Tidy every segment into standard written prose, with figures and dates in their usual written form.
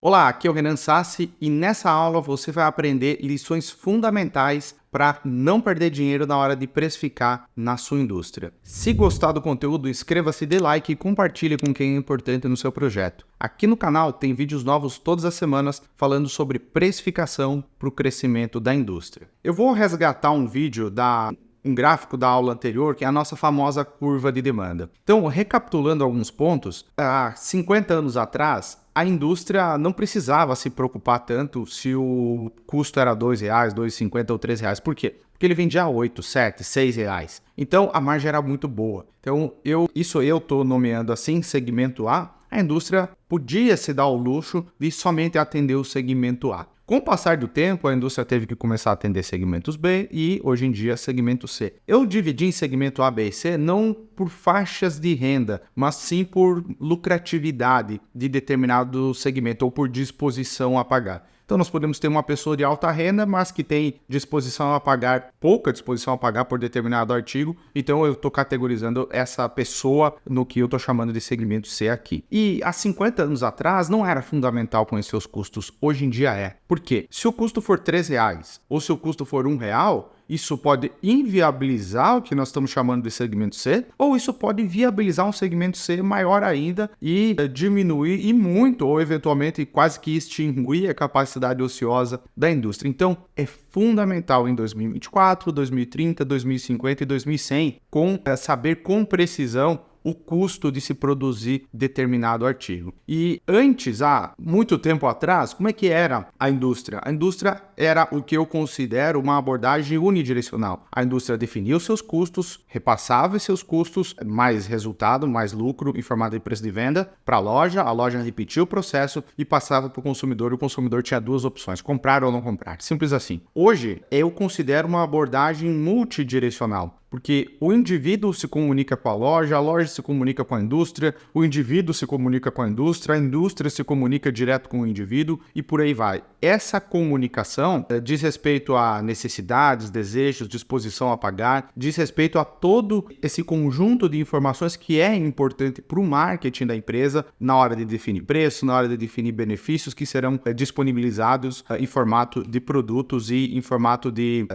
Olá, aqui é o Renan Sassi e nessa aula você vai aprender lições fundamentais para não perder dinheiro na hora de precificar na sua indústria. Se gostar do conteúdo, inscreva-se, dê like e compartilhe com quem é importante no seu projeto. Aqui no canal tem vídeos novos todas as semanas falando sobre precificação para o crescimento da indústria. Eu vou resgatar um gráfico da aula anterior, que é a nossa famosa curva de demanda. Então, recapitulando alguns pontos, há 50 anos atrás, a indústria não precisava se preocupar tanto se o custo era R$2, R$2,50 ou R$3. Por quê? Porque ele vendia a 8, 7, 6 reais. Então, a margem era muito boa. Então, eu estou nomeando assim, segmento A. A indústria podia se dar o luxo de somente atender o segmento A. Com o passar do tempo, a indústria teve que começar a atender segmentos B e, hoje em dia, segmento C. Eu dividi em segmento A, B e C não por faixas de renda, mas sim por lucratividade de determinado segmento ou por disposição a pagar. Então, nós podemos ter uma pessoa de alta renda, mas que tem pouca disposição a pagar por determinado artigo. Então, eu estou categorizando essa pessoa no que eu estou chamando de segmento C aqui. E há 50 anos atrás, não era fundamental conhecer os custos. Hoje em dia é. Por quê? Se o custo for R$3 ou se o custo for R$1, isso pode inviabilizar o que nós estamos chamando de segmento C, ou isso pode viabilizar um segmento C maior ainda e diminuir e muito, ou eventualmente quase que extinguir a capacidade ociosa da indústria. Então, é fundamental em 2024, 2030, 2050 e 2100 saber com precisão o custo de se produzir determinado artigo. E antes, há muito tempo atrás, como é que era a indústria? A indústria era o que eu considero uma abordagem unidirecional. A indústria definia os seus custos, repassava seus custos, mais resultado, mais lucro em formato de preço de venda para a loja repetia o processo e passava para o consumidor. O consumidor tinha duas opções, comprar ou não comprar. Simples assim. Hoje, eu considero uma abordagem multidirecional. Porque o indivíduo se comunica com a loja se comunica com a indústria, o indivíduo se comunica com a indústria se comunica direto com o indivíduo e por aí vai. Essa comunicação diz respeito a necessidades, desejos, disposição a pagar, diz respeito a todo esse conjunto de informações que é importante para o marketing da empresa na hora de definir preço, na hora de definir benefícios que serão disponibilizados em formato de produtos e em formato de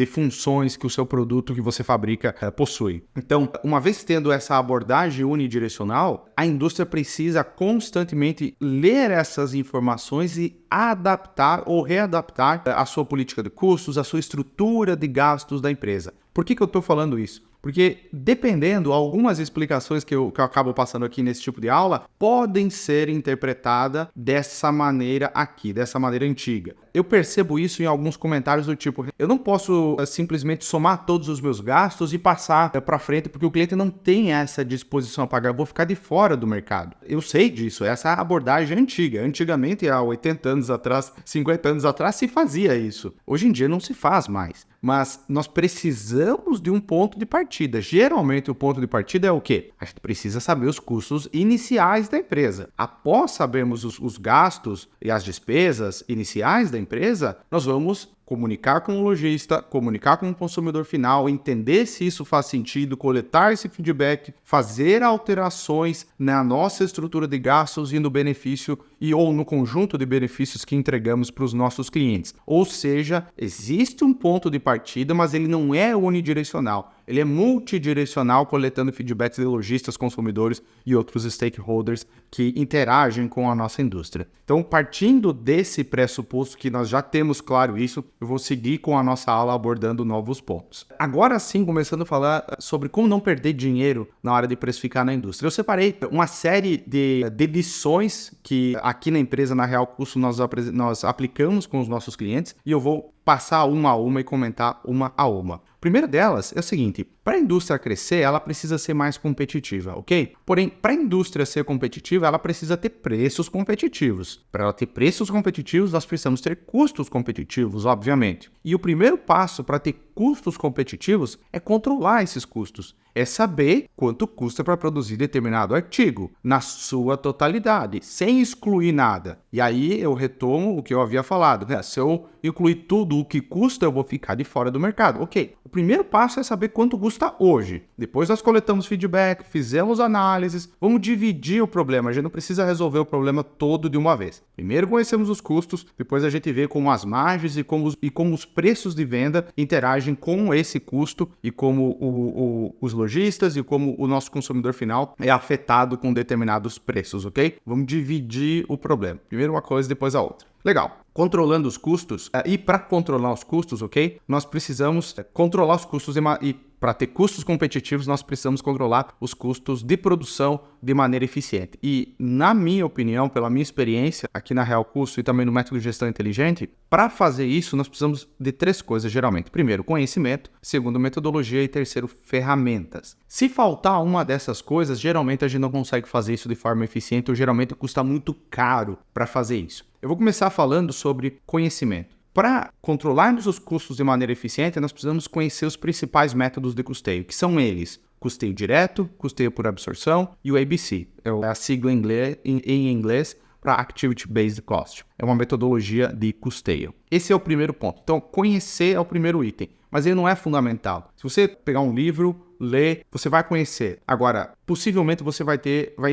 funções que o seu produto que você fabrica possui. Então, uma vez tendo essa abordagem unidirecional, a indústria precisa constantemente ler essas informações e adaptar ou readaptar a sua política de custos, a sua estrutura de gastos da empresa. Por que eu estou falando isso? Porque, dependendo, algumas explicações que eu acabo passando aqui nesse tipo de aula podem ser interpretadas dessa maneira aqui, dessa maneira antiga. Eu percebo isso em alguns comentários do tipo, eu não posso simplesmente somar todos os meus gastos e passar para frente porque o cliente não tem essa disposição a pagar, eu vou ficar de fora do mercado. Eu sei disso, essa é a abordagem antiga. Antigamente, há 80 anos atrás, 50 anos atrás, se fazia isso. Hoje em dia não se faz mais. Mas nós precisamos de um ponto de partida. Geralmente o ponto de partida é o quê? A gente precisa saber os custos iniciais da empresa. Após sabermos os gastos e as despesas iniciais da empresa, nós vamos comunicar com o lojista, comunicar com o consumidor final, entender se isso faz sentido, coletar esse feedback, fazer alterações na nossa estrutura de gastos e no benefício ou no conjunto de benefícios que entregamos para os nossos clientes. Ou seja, existe um ponto de partida, mas ele não é unidirecional. Ele é multidirecional, coletando feedbacks de lojistas, consumidores e outros stakeholders que interagem com a nossa indústria. Então, partindo desse pressuposto que nós já temos claro isso, eu vou seguir com a nossa aula abordando novos pontos. Agora sim, começando a falar sobre como não perder dinheiro na hora de precificar na indústria. Eu separei uma série de lições que aqui na empresa, na Real Custo, nós aplicamos com os nossos clientes e eu vou passar uma a uma e comentar uma a uma. A primeira delas é o seguinte, para a indústria crescer, ela precisa ser mais competitiva, ok? Porém, para a indústria ser competitiva, ela precisa ter preços competitivos. Para ela ter preços competitivos, nós precisamos ter custos competitivos, obviamente. E o primeiro passo para ter custos competitivos é controlar esses custos. É saber quanto custa para produzir determinado artigo, na sua totalidade, sem excluir nada. E aí eu retomo o que eu havia falado, né? Se eu incluir tudo o que custa, eu vou ficar de fora do mercado. Ok, o primeiro passo é saber quanto custa custa hoje. Depois nós coletamos feedback, fizemos análises, vamos dividir o problema. A gente não precisa resolver o problema todo de uma vez. Primeiro conhecemos os custos, depois a gente vê como as margens e como os preços de venda interagem com esse custo e como os lojistas e como o nosso consumidor final é afetado com determinados preços, ok? Vamos dividir o problema. Primeiro uma coisa, depois a outra. Legal. Controlando os custos, e para controlar os custos, ok? Nós precisamos controlar os custos e para ter custos competitivos, nós precisamos controlar os custos de produção de maneira eficiente. E, na minha opinião, pela minha experiência aqui na Real Custo e também no método de gestão inteligente, para fazer isso, nós precisamos de 3 coisas, geralmente. Primeiro, conhecimento. Segundo, metodologia. E terceiro, ferramentas. Se faltar uma dessas coisas, geralmente a gente não consegue fazer isso de forma eficiente ou geralmente custa muito caro para fazer isso. Eu vou começar falando sobre conhecimento. Para controlarmos os custos de maneira eficiente, nós precisamos conhecer os principais métodos de custeio, que são eles: custeio direto, custeio por absorção e o ABC. É a sigla em inglês para Activity Based Cost. É uma metodologia de custeio. Esse é o primeiro ponto. Então, conhecer é o primeiro item, mas ele não é fundamental. Se você pegar um livro, ler, você vai conhecer. Agora, possivelmente você vai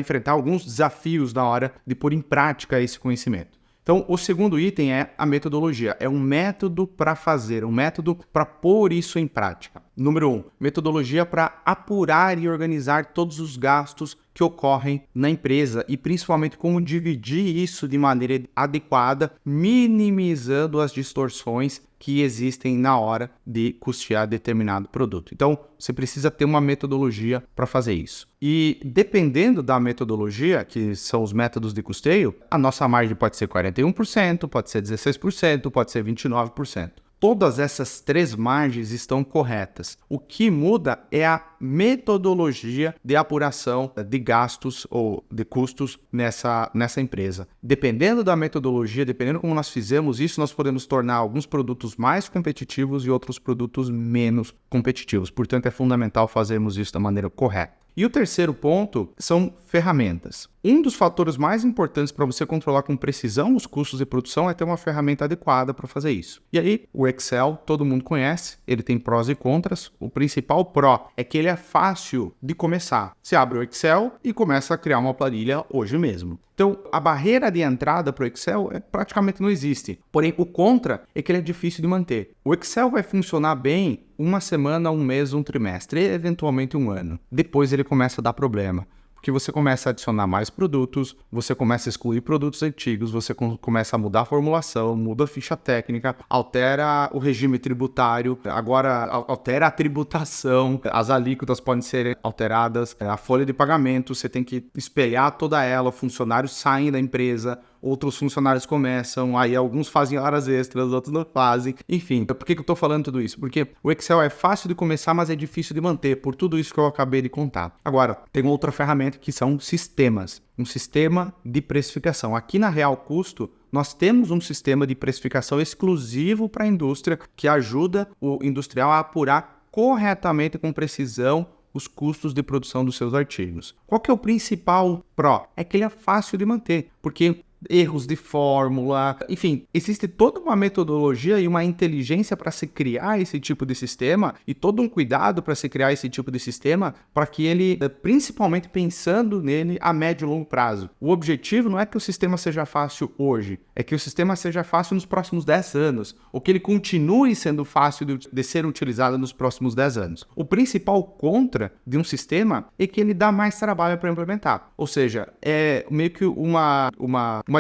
enfrentar alguns desafios na hora de pôr em prática esse conhecimento. Então, o segundo item é a metodologia. É um método para fazer, um método para pôr isso em prática. Número 1, metodologia para apurar e organizar todos os gastos que ocorrem na empresa e principalmente como dividir isso de maneira adequada, minimizando as distorções que existem na hora de custear determinado produto. Então, você precisa ter uma metodologia para fazer isso. E dependendo da metodologia, que são os métodos de custeio, a nossa margem pode ser 41%, pode ser 16%, pode ser 29%. Todas essas 3 margens estão corretas. O que muda é a metodologia de apuração de gastos ou de custos nessa empresa. Dependendo da metodologia, dependendo como nós fizemos isso, nós podemos tornar alguns produtos mais competitivos e outros produtos menos competitivos. Portanto, é fundamental fazermos isso da maneira correta. E o terceiro ponto são ferramentas. Um dos fatores mais importantes para você controlar com precisão os custos de produção é ter uma ferramenta adequada para fazer isso. E aí, o Excel, todo mundo conhece, ele tem prós e contras. O principal pró é que ele é fácil de começar. Você abre o Excel e começa a criar uma planilha hoje mesmo. Então, a barreira de entrada para o Excel praticamente não existe. Porém, o contra é que ele é difícil de manter. O Excel vai funcionar bem uma semana, um mês, um trimestre, e eventualmente um ano. Depois ele começa a dar problema. Porque você começa a adicionar mais produtos, você começa a excluir produtos antigos, você começa a mudar a formulação, muda a ficha técnica, altera o regime tributário, agora altera a tributação, as alíquotas podem ser alteradas, a folha de pagamento, você tem que espelhar toda ela, funcionários saem da empresa, outros funcionários começam, aí alguns fazem horas extras, outros não fazem. Enfim, por que eu estou falando tudo isso? Porque o Excel é fácil de começar, mas é difícil de manter, por tudo isso que eu acabei de contar. Agora, tem outra ferramenta que são sistemas. Um sistema de precificação. Aqui na Real Custo, nós temos um sistema de precificação exclusivo para a indústria que ajuda o industrial a apurar corretamente, com precisão, os custos de produção dos seus artigos. Qual que é o principal pró? É que ele é fácil de manter, porque erros de fórmula, enfim, existe toda uma metodologia e uma inteligência para se criar esse tipo de sistema e todo um cuidado para se criar esse tipo de sistema para que ele, principalmente pensando nele a médio e longo prazo. O objetivo não é que o sistema seja fácil hoje, é que o sistema seja fácil nos próximos 10 anos, ou que ele continue sendo fácil de ser utilizado nos próximos 10 anos. O principal contra de um sistema é que ele dá mais trabalho para implementar, ou seja, é meio que uma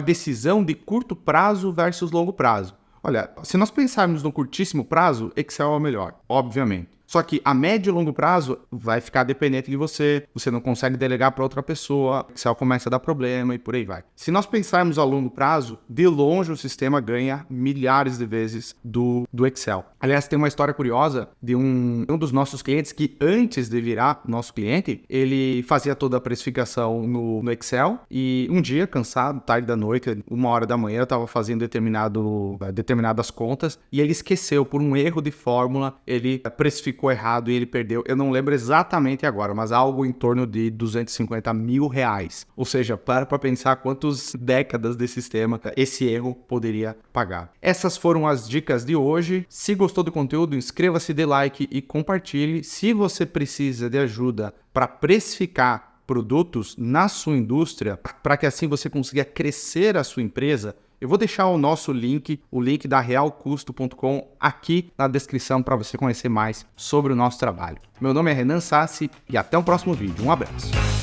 decisão de curto prazo versus longo prazo. Olha, se nós pensarmos no curtíssimo prazo, Excel é o melhor, obviamente. Só que a médio e longo prazo vai ficar dependente de você não consegue delegar para outra pessoa, o Excel começa a dar problema e por aí vai. Se nós pensarmos a longo prazo, de longe o sistema ganha milhares de vezes do Excel. Aliás, tem uma história curiosa de um dos nossos clientes que antes de virar nosso cliente, ele fazia toda a precificação no Excel e um dia, cansado, tarde da noite, 1h da manhã, eu estava fazendo determinadas contas e ele esqueceu, por um erro de fórmula, ele precificou precificou errado e ele perdeu, eu não lembro exatamente agora, mas algo em torno de R$250 mil. Ou seja, para pensar quantas décadas de sistema esse erro poderia pagar. Essas foram as dicas de hoje. Se gostou do conteúdo, inscreva-se, dê like e compartilhe. Se você precisa de ajuda para precificar produtos na sua indústria, para que assim você consiga crescer a sua empresa, eu vou deixar o nosso link, o link da realcusto.com aqui na descrição para você conhecer mais sobre o nosso trabalho. Meu nome é Renan Sassi e até o próximo vídeo. Um abraço.